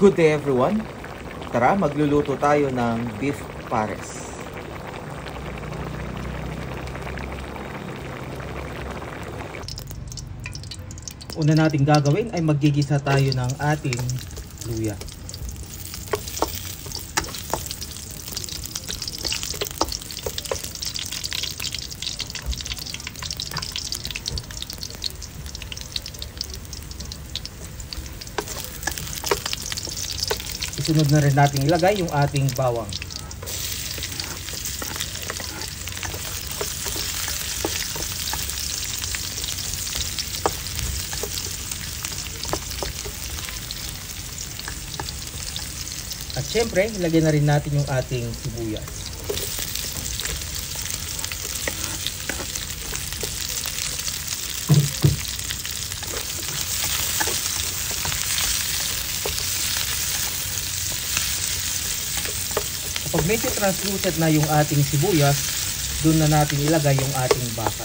Good day everyone! Tara, magluluto tayo ng beef pares. Una nating gagawin ay maggigisa tayo ng ating luya. Isunod na rin natin ilagay yung ating bawang. At syempre, ilagay na rin natin yung ating sibuyas. Pag medyo translucent na yung ating sibuyas, doon na natin ilagay yung ating baka.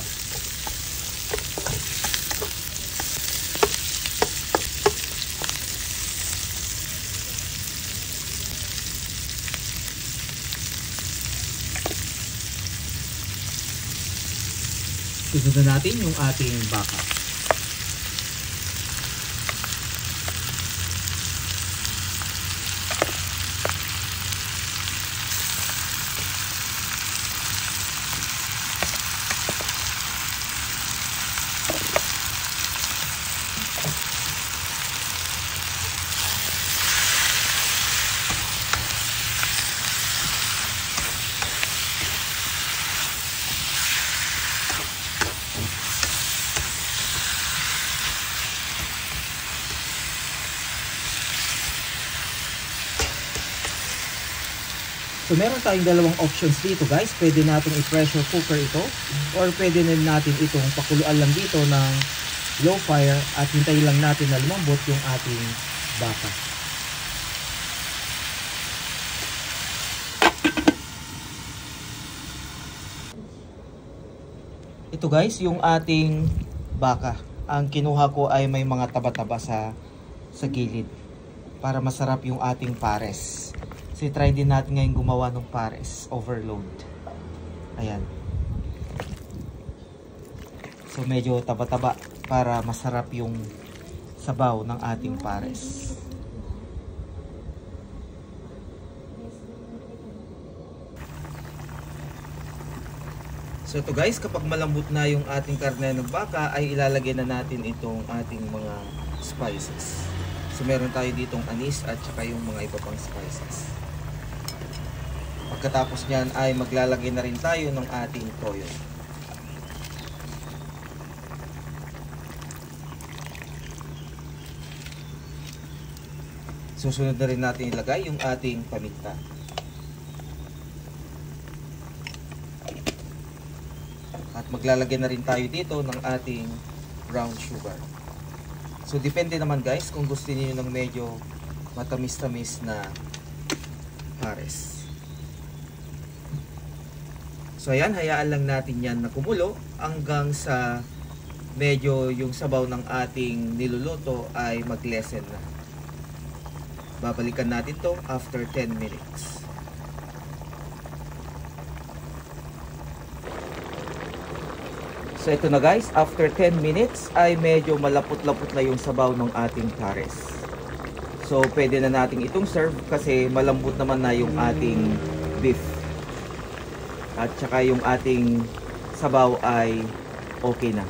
Sunod na natin yung ating baka. So meron tayong dalawang options dito guys. Pwede natin i-pressure cooker ito or pwede din natin itong pakuluan lang dito ng low fire at hintayin lang natin na lumambot yung ating baka. Ito guys, yung ating baka. Ang kinuha ko ay may mga taba-taba sa gilid para masarap yung ating pares. So try din natin ngayon gumawa ng pares overload. Ayan. So medyo taba-taba para masarap yung sabaw ng ating pares. So ito guys, kapag malambot na yung ating karne ng baka ay ilalagay na natin itong ating mga spices. So meron tayo ditong anis at saka yung mga iba pang spices. Pagkatapos nyan ay maglalagay na rin tayo ng ating toyo. Susunod na rin natin ilagay yung ating paminta. At maglalagay na rin tayo dito ng ating brown sugar. So depende naman guys kung gusto niyo ng medyo matamis-tamis na pares. So ayan, hayaan lang natin yan na kumulo hanggang sa medyo yung sabaw ng ating niluluto ay mag-lessen na. Babalikan natin to after 10 minutes. So ito na guys, after 10 minutes ay medyo malapot-lapot na yung sabaw ng ating pares. So pwede na natin itong serve kasi malambot naman na yung ating beef. At saka yung ating sabaw ay okay na.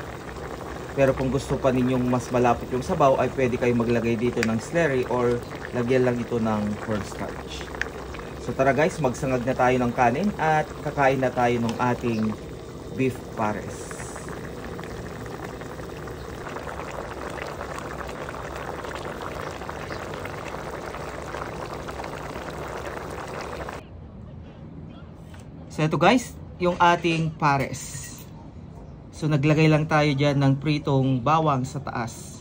Pero kung gusto pa ninyong mas malapot yung sabaw ay pwede kayong maglagay dito ng slurry or lagyan lang ito ng cornstarch. So tara guys, magsangag na tayo ng kanin at kakain na tayo ng ating beef pares. So ito guys, yung ating pares. So naglagay lang tayo dyan ng pritong bawang sa taas.